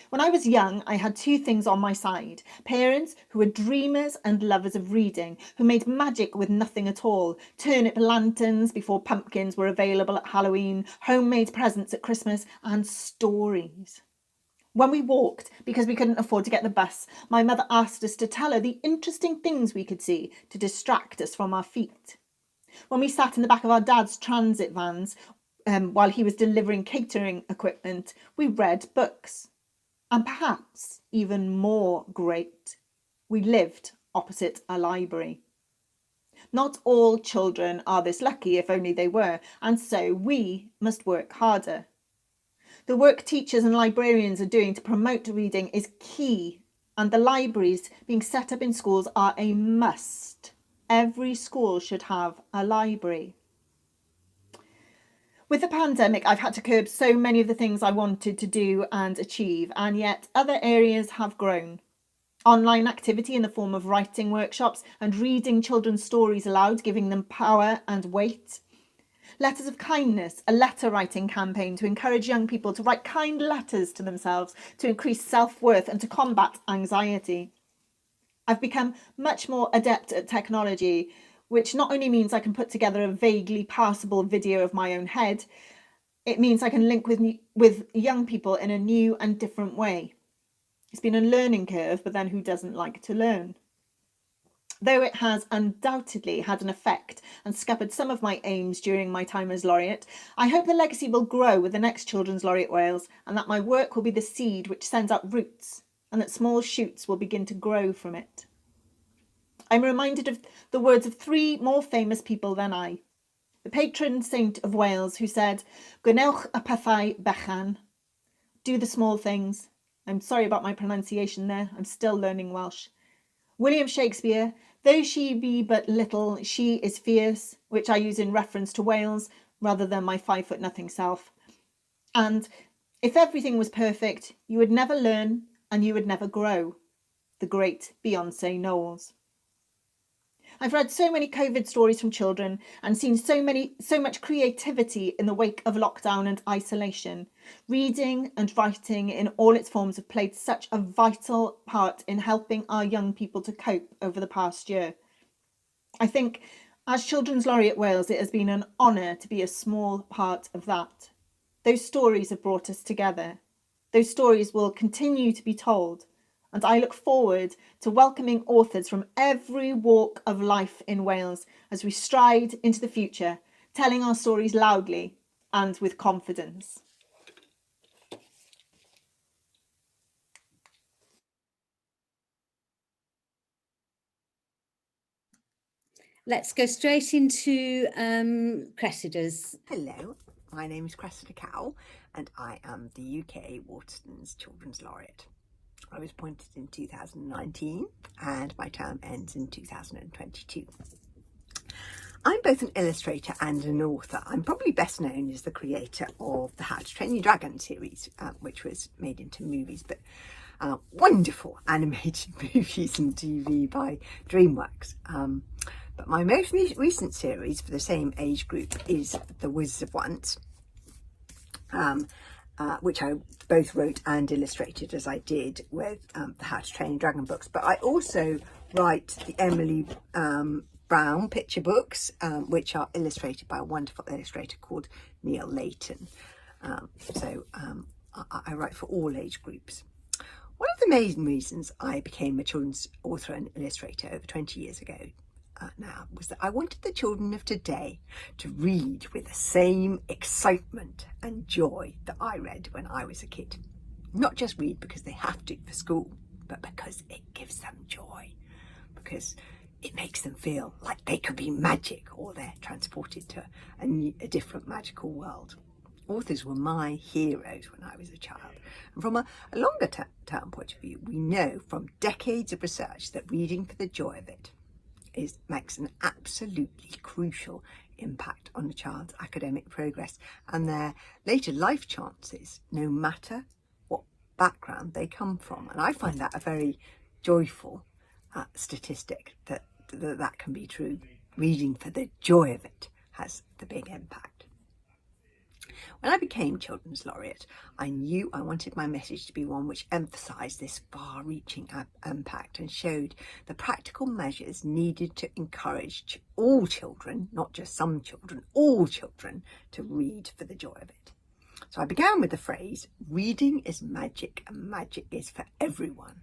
When I was young, I had two things on my side. Parents who were dreamers and lovers of reading, who made magic with nothing at all. Turnip lanterns before pumpkins were available at Halloween, homemade presents at Christmas, and stories. When we walked, because we couldn't afford to get the bus, my mother asked us to tell her the interesting things we could see to distract us from our feet. When we sat in the back of our dad's transit vans, while he was delivering catering equipment, we read books. And perhaps even more great, we lived opposite a library. Not all children are this lucky, if only they were, and so we must work harder. The work teachers and librarians are doing to promote reading is key, and the libraries being set up in schools are a must. Every school should have a library. With the pandemic, I've had to curb so many of the things I wanted to do and achieve, and yet other areas have grown. Online activity in the form of writing workshops and reading children's stories aloud, giving them power and weight. Letters of kindness, a letter writing campaign to encourage young people to write kind letters to themselves, to increase self-worth and to combat anxiety. I've become much more adept at technology, which not only means I can put together a vaguely passable video of my own head, it means I can link with young people in a new and different way. It's been a learning curve, but then who doesn't like to learn? Though it has undoubtedly had an effect and scuppered some of my aims during my time as laureate, I hope the legacy will grow with the next Children's Laureate Wales, and that my work will be the seed which sends out roots, and that small shoots will begin to grow from it. I'm reminded of the words of three more famous people than I. The patron saint of Wales who said, "Gwnewch y pethau bychan," do the small things. I'm sorry about my pronunciation there, I'm still learning Welsh. William Shakespeare, "Though she be but little, she is fierce," which I use in reference to Wales rather than my 5'0" self. And if everything was perfect, you would never learn and you would never grow. the great Beyonce Knowles. I've read so many COVID stories from children and seen so much creativity in the wake of lockdown and isolation. Reading and writing in all its forms have played such a vital part in helping our young people to cope over the past year. I think as Children's Laureate Wales, it has been an honour to be a small part of that. Those stories have brought us together. Those stories will continue to be told. And I look forward to welcoming authors from every walk of life in Wales as we stride into the future, telling our stories loudly and with confidence. Let's go straight into Cressida's. Hello, my name is Cressida Cowell and I am the UK Waterstones Children's Laureate. I was appointed in 2019 and my term ends in 2022. I'm both an illustrator and an author. I'm probably best known as the creator of the How to Train Your Dragon series, which was made into movies, but wonderful animated movies and TV by DreamWorks. But my most recent series for the same age group is The Wizards of Once, which I both wrote and illustrated, as I did with the How to Train Your Dragon books. But I also write the Emily Brown picture books, which are illustrated by a wonderful illustrator called Neil Layton. I write for all age groups. One of the main reasons I became a children's author and illustrator over 20 years ago now was that I wanted the children of today to read with the same excitement and joy that I read when I was a kid. Not just read because they have to for school, but because it gives them joy, because it makes them feel like they could be magic or they're transported to a different magical world. Authors were my heroes when I was a child. And from a longer term point of view, we know from decades of research that reading for the joy of it makes an absolutely crucial impact on a child's academic progress and their later life chances, no matter what background they come from. And I find that a very joyful statistic that can be true. Reading for the joy of it has the big impact. When I became Children's Laureate, I knew I wanted my message to be one which emphasised this far-reaching impact and showed the practical measures needed to encourage all children, not just some children, all children, to read for the joy of it. So I began with the phrase, reading is magic and magic is for everyone.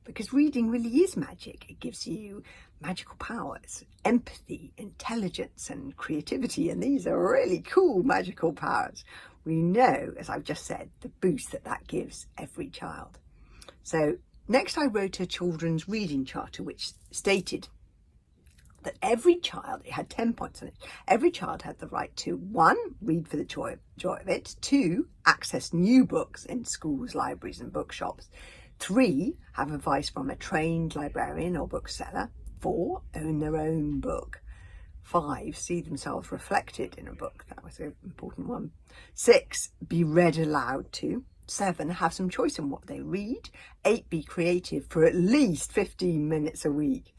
Because reading really is magic. It gives you magical powers, empathy, intelligence and creativity, and these are really cool magical powers. We know, as I've just said, the boost that gives every child. So next I wrote a children's reading charter which stated that every child, it had 10 points on it, every child had the right to 1, read for the joy of it, 2, access new books in schools, libraries and bookshops, 3, have advice from a trained librarian or bookseller, 4, own their own book, 5, see themselves reflected in a book, that was an important one, 6, be read aloud to, 7, have some choice in what they read, 8, be creative for at least 15 minutes a week,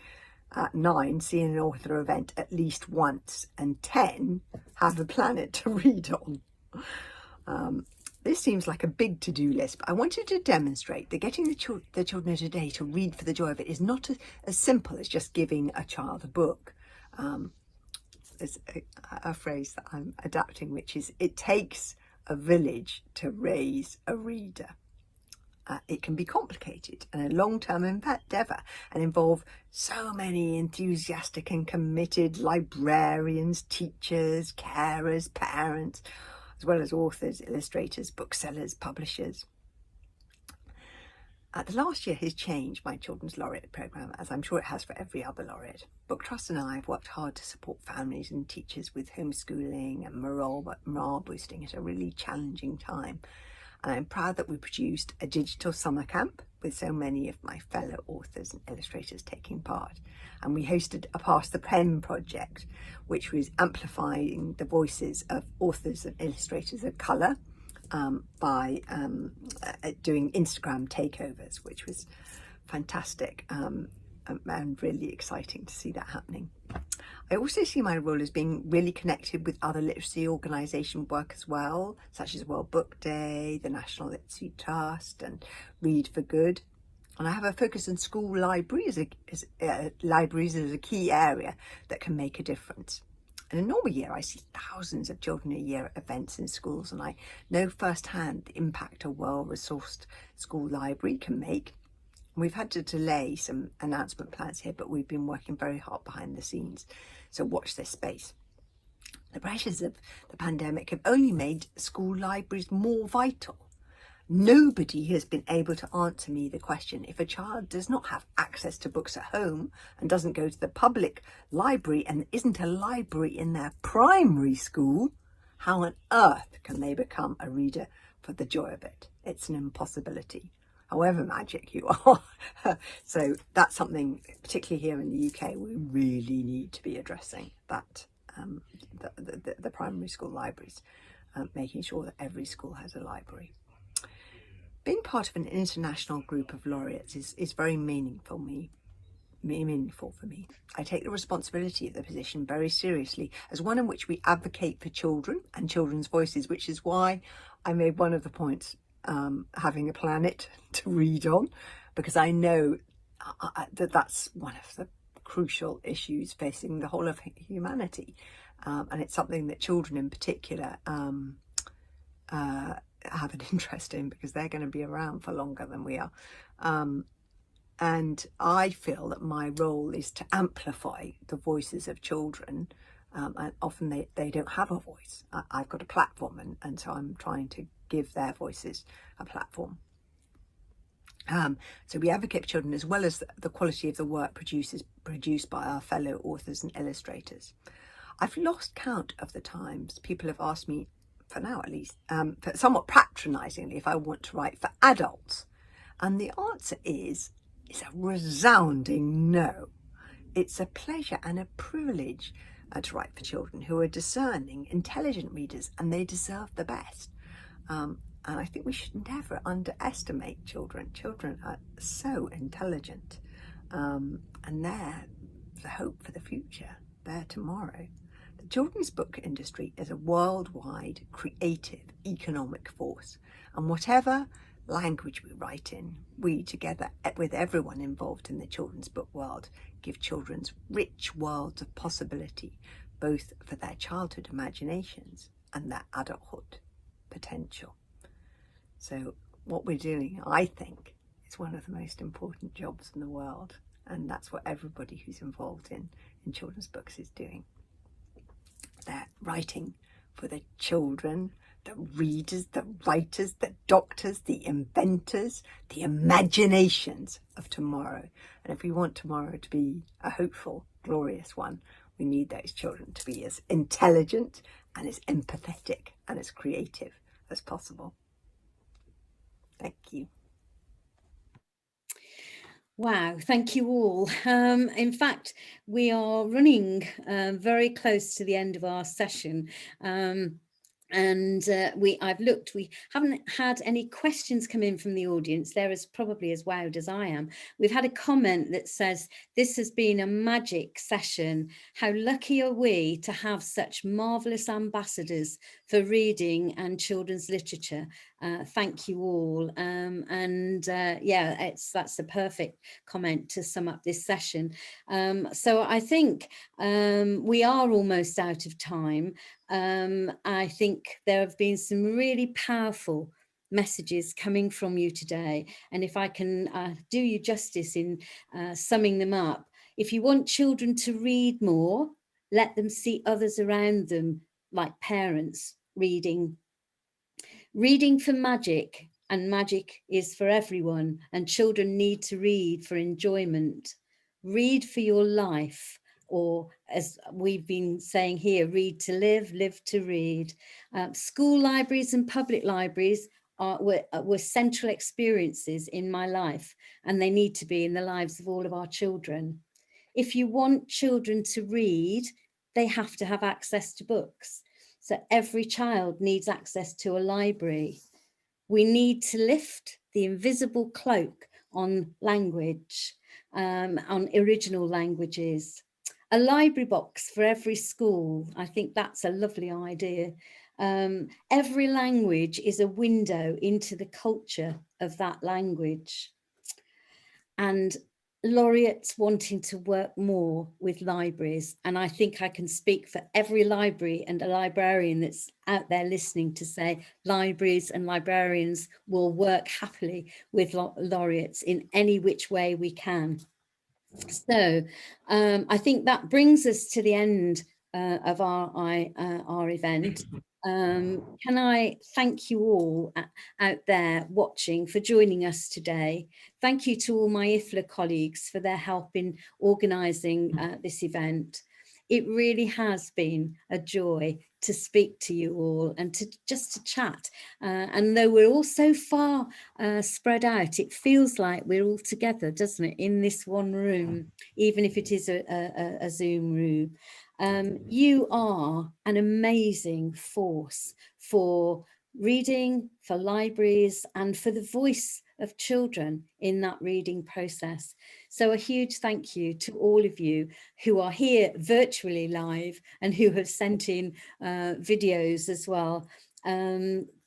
9, see an author event at least once, and 10, have a planet to read on. This seems like a big to-do list, but I wanted to demonstrate that getting the children of today to read for the joy of it is not as simple as just giving a child a book. There's a phrase that I'm adapting, which is, it takes a village to raise a reader. It can be complicated and a long-term endeavour and involve so many enthusiastic and committed librarians, teachers, carers, parents, as well as authors, illustrators, booksellers, publishers. The last year has changed my Children's Laureate programme, as I'm sure it has for every other laureate. Book Trust and I have worked hard to support families and teachers with homeschooling and morale boosting at a really challenging time. And I'm proud that we produced a digital summer camp with so many of my fellow authors and illustrators taking part. And we hosted a Pass the Pen project, which was amplifying the voices of authors and illustrators of colour by doing Instagram takeovers, which was fantastic and really exciting to see that happening. I also see my role as being really connected with other literacy organisation work as well, such as World Book Day, the National Literacy Trust and Read for Good. And I have a focus on school libraries as a key area that can make a difference. In a normal year, I see thousands of children a year at events in schools, and I know firsthand the impact a well-resourced school library can make. We've had to delay some announcement plans here, but we've been working very hard behind the scenes. So watch this space. The pressures of the pandemic have only made school libraries more vital. Nobody has been able to answer me the question, if a child does not have access to books at home and doesn't go to the public library and isn't a library in their primary school, how on earth can they become a reader for the joy of it? It's an impossibility, however magic you are. So that's something, particularly here in the UK, we really need to be addressing that, the primary school libraries, making sure that every school has a library. Being part of an international group of laureates is very meaningful for me. I take the responsibility of the position very seriously as one in which we advocate for children and children's voices, which is why I made one of the points having a planet to read on, because I know that that's one of the crucial issues facing the whole of humanity, and it's something that children in particular have an interest in, because they're going to be around for longer than we are. And I feel that my role is to amplify the voices of children, and often they don't have a voice. I've got a platform, and so I'm trying to give their voices a platform. So we advocate for children, as well as the quality of the work produced by our fellow authors and illustrators. I've lost count of the times people have asked me, for now at least, somewhat patronisingly, if I want to write for adults. And the answer is a resounding no. It's a pleasure and a privilege to write for children who are discerning, intelligent readers, and they deserve the best. And I think we should never underestimate children. Children are so intelligent, and they're the hope for the future. They're tomorrow. The children's book industry is a worldwide creative economic force, and whatever language we write in, we, together with everyone involved in the children's book world, give children's rich worlds of possibility, both for their childhood imaginations and their adulthood potential. So what we're doing, I think, is one of the most important jobs in the world, and that's what everybody who's involved in children's books is doing. They're writing for the children, the readers, the writers, the doctors, the inventors, the imaginations of tomorrow. And if we want tomorrow to be a hopeful, glorious one, we need those children to be as intelligent and as empathetic and as creative as possible. Thank you. Wow, thank you all. In fact, we are running very close to the end of our session. I've looked, we haven't had any questions come in from the audience. They're probably as wowed as I am. We've had a comment that says, this has been a magic session. How lucky are we to have such marvellous ambassadors for reading and children's literature. Thank you all. Yeah, that's the perfect comment to sum up this session. So I think we are almost out of time. I think there have been some really powerful messages coming from you today. And if I can do you justice in summing them up, if you want children to read more, let them see others around them, like parents reading. Reading for magic, and magic is for everyone, and children need to read for enjoyment. Read for your life, or as we've been saying here, read to live, live to read. School libraries and public libraries were central experiences in my life, and they need to be in the lives of all of our children. If you want children to read, they have to have access to books. So every child needs access to a library. We need to lift the invisible cloak on language, on original languages. A library box for every school. I think that's a lovely idea. Every language is a window into the culture of that language. And laureates wanting to work more with libraries. And I think I can speak for every library and a librarian that's out there listening to say libraries and librarians will work happily with laureates in any which way we can. So I think that brings us to the end of our event. Can I thank you all out there watching for joining us today. Thank you to all my IFLA colleagues for their help in organising this event. It really has been a joy to speak to you all and just to chat. And though we're all so far spread out, it feels like we're all together, doesn't it, in this one room, even if it is a Zoom room. You are an amazing force for reading, for libraries, and for the voice of children in that reading process. So a huge thank you to all of you who are here virtually live and who have sent in videos as well.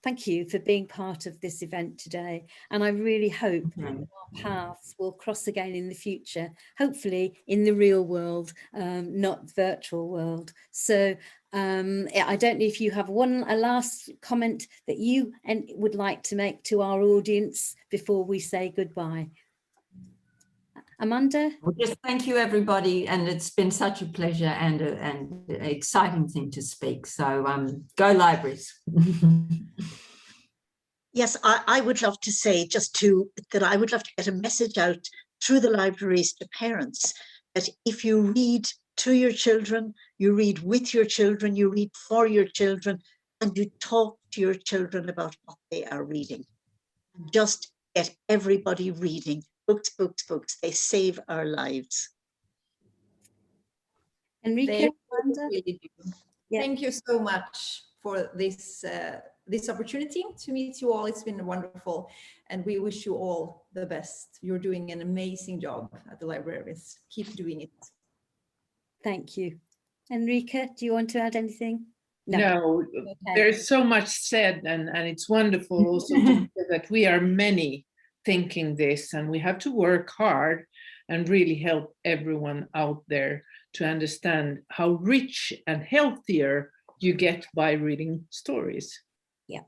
Thank you for being part of this event today. And I really hope that our paths will cross again in the future, hopefully in the real world, not virtual world. So I don't know if you have a last comment that you would like to make to our audience before we say goodbye. Amanda? Well, just thank you, everybody. And it's been such a pleasure and an exciting thing to speak. So go libraries. Yes, I would love to say that I would love to get a message out through the libraries to parents that if you read to your children, you read with your children, you read for your children, and you talk to your children about what they are reading. Just get everybody reading. Books, books, books. They save our lives. Enrique? Really do. Yeah. Thank you so much for this this opportunity to meet you all. It's been wonderful, and we wish you all the best. You're doing an amazing job at the libraries. Keep doing it. Thank you. Enrique, do you want to add anything? No, Okay. there's so much said, and it's wonderful also to hear that we are many thinking this, and we have to work hard and really help everyone out there to understand how rich and healthier you get by reading stories. Yeah,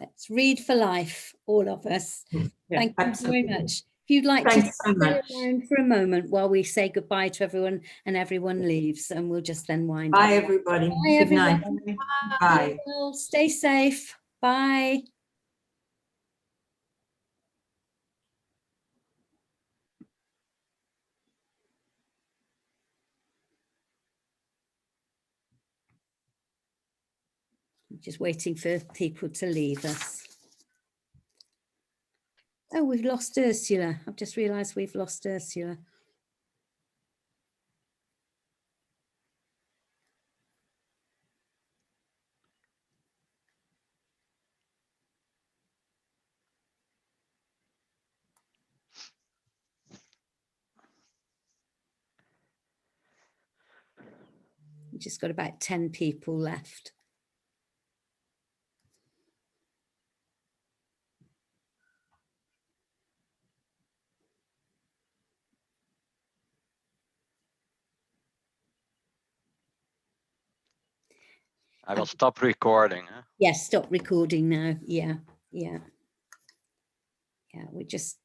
let's read for life, all of us. Yeah, Thank you absolutely. very much. If you'd like Thanks to so stay much. around for a moment while we say goodbye to everyone and everyone leaves, and we'll just then wind up. Bye, everybody. Bye, Good everyone. night. Bye. Bye. Well, stay safe. Bye. Just waiting for people to leave us. Oh, we've lost Ursula. I've just realised we've lost Ursula. We've just got about 10 people left. I will stop recording. Huh? Yes, stop recording now. Yeah, yeah. Yeah, we're just